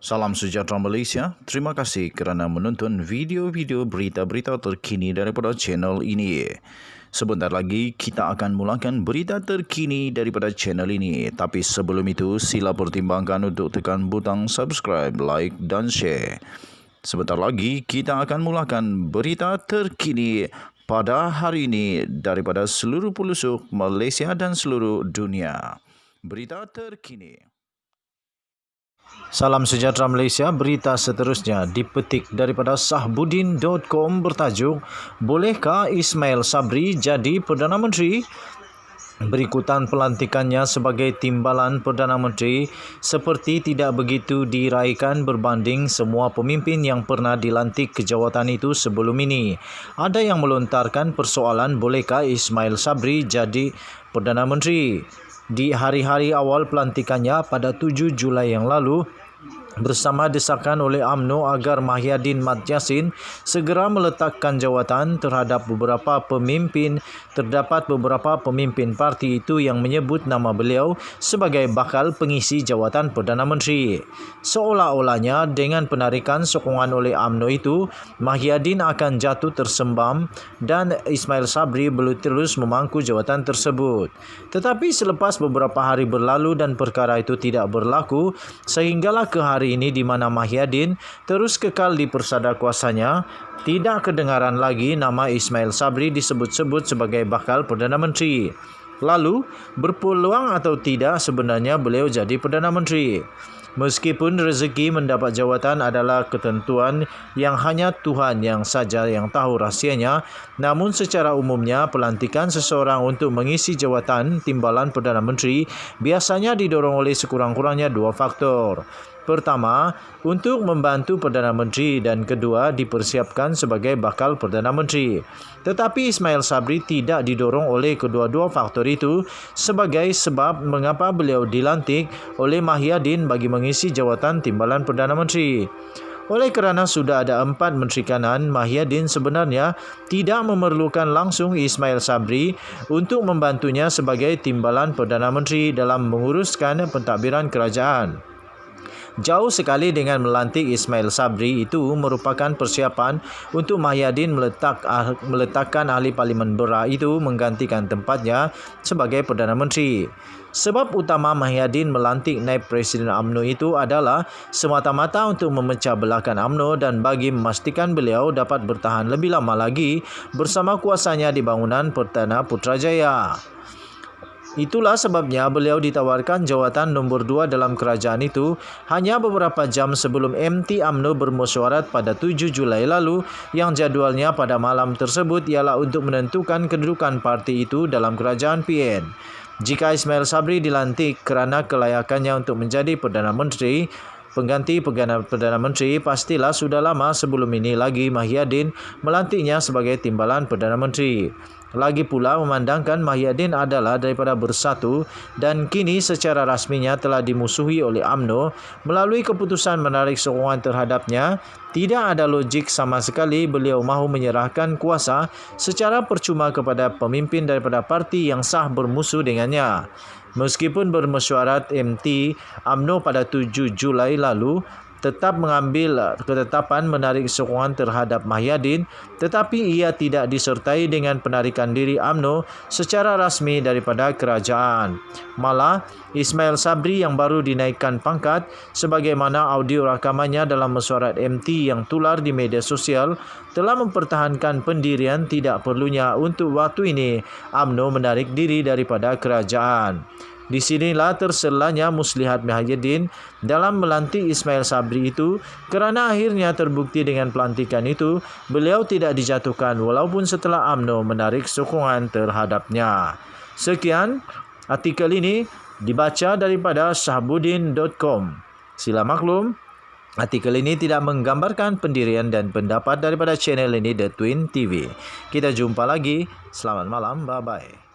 Salam sejahtera Malaysia. Terima kasih kerana menonton video-video berita-berita terkini daripada channel ini. Sebentar lagi kita akan mulakan berita terkini daripada channel ini. Tapi sebelum itu sila pertimbangkan untuk tekan butang subscribe, like dan share. Sebentar lagi kita akan mulakan berita terkini pada hari ini daripada seluruh pelosok Malaysia dan seluruh dunia. Berita terkini. Salam sejahtera Malaysia, berita seterusnya dipetik daripada sahbudin.com bertajuk Bolehkah Ismail Sabri jadi Perdana Menteri? Berikutan pelantikannya sebagai timbalan Perdana Menteri seperti tidak begitu diraikan berbanding semua pemimpin yang pernah dilantik ke jawatan itu sebelum ini. Ada yang melontarkan persoalan bolehkah Ismail Sabri jadi Perdana Menteri? Di hari-hari awal pelantikannya pada 7 Julai yang lalu, bersama desakan oleh UMNO agar Mahyadin Mat Yassin segera meletakkan jawatan terhadap beberapa pemimpin, terdapat beberapa pemimpin parti itu yang menyebut nama beliau sebagai bakal pengisi jawatan Perdana Menteri. Seolah-olahnya dengan penarikan sokongan oleh UMNO itu, Mahyadin akan jatuh tersembam dan Ismail Sabri belum terus memangku jawatan tersebut. Tetapi selepas beberapa hari berlalu dan perkara itu tidak berlaku, sehinggalah ke hari ini di mana Mahyadin terus kekal di persada kuasanya, tidak kedengaran lagi nama Ismail Sabri disebut-sebut sebagai bakal Perdana Menteri. Lalu, berpeluang atau tidak sebenarnya beliau jadi Perdana Menteri? Meskipun rezeki mendapat jawatan adalah ketentuan yang hanya Tuhan yang saja yang tahu rahsianya, namun secara umumnya pelantikan seseorang untuk mengisi jawatan timbalan Perdana Menteri biasanya didorong oleh sekurang-kurangnya dua faktor. Pertama, untuk membantu Perdana Menteri dan kedua, dipersiapkan sebagai bakal Perdana Menteri. Tetapi Ismail Sabri tidak didorong oleh kedua-dua faktor itu sebagai sebab mengapa beliau dilantik oleh Mahyadin bagi mengisi jawatan timbalan Perdana Menteri. Oleh kerana sudah ada 4 Menteri Kanan, Mahyadin sebenarnya tidak memerlukan langsung Ismail Sabri untuk membantunya sebagai timbalan Perdana Menteri dalam menguruskan pentadbiran kerajaan. Jauh sekali dengan melantik Ismail Sabri itu merupakan persiapan untuk Mahyadin meletakkan ahli Parlimen Berak itu menggantikan tempatnya sebagai Perdana Menteri. Sebab utama Mahyadin melantik naib Presiden UMNO itu adalah semata-mata untuk memecah belahkan UMNO dan bagi memastikan beliau dapat bertahan lebih lama lagi bersama kuasanya di bangunan Perdana Putrajaya. Itulah sebabnya beliau ditawarkan jawatan nombor 2 dalam kerajaan itu hanya beberapa jam sebelum MT UMNO bermesyuarat pada 7 Julai lalu yang jadualnya pada malam tersebut ialah untuk menentukan kedudukan parti itu dalam kerajaan PN. Jika Ismail Sabri dilantik kerana kelayakannya untuk menjadi Perdana Menteri, pengganti Perdana Menteri, pastilah sudah lama sebelum ini lagi Mahyadin melantiknya sebagai timbalan Perdana Menteri. Lagi pula memandangkan Mahyadin adalah daripada Bersatu dan kini secara rasminya telah dimusuhi oleh UMNO melalui keputusan menarik sokongan terhadapnya, tidak ada logik sama sekali beliau mahu menyerahkan kuasa secara percuma kepada pemimpin daripada parti yang sah bermusuh dengannya. Meskipun bermesyuarat MT UMNO pada 7 Julai lalu tetap mengambil ketetapan menarik sokongan terhadap Mahyadin, tetapi ia tidak disertai dengan penarikan diri UMNO secara rasmi daripada kerajaan. Malah, Ismail Sabri yang baru dinaikkan pangkat sebagaimana audio rakamannya dalam mesyuarat MT yang tular di media sosial telah mempertahankan pendirian tidak perlunya untuk waktu ini UMNO menarik diri daripada kerajaan. Di sinilah terselanya muslihat Mahyadin dalam melantik Ismail Sabri itu kerana akhirnya terbukti dengan pelantikan itu beliau tidak dijatuhkan walaupun setelah UMNO menarik sokongan terhadapnya. Sekian artikel ini dibaca daripada sahbudin.com. Sila maklum, artikel ini tidak menggambarkan pendirian dan pendapat daripada channel ini The Twin TV. Kita jumpa lagi. Selamat malam. Bye-bye.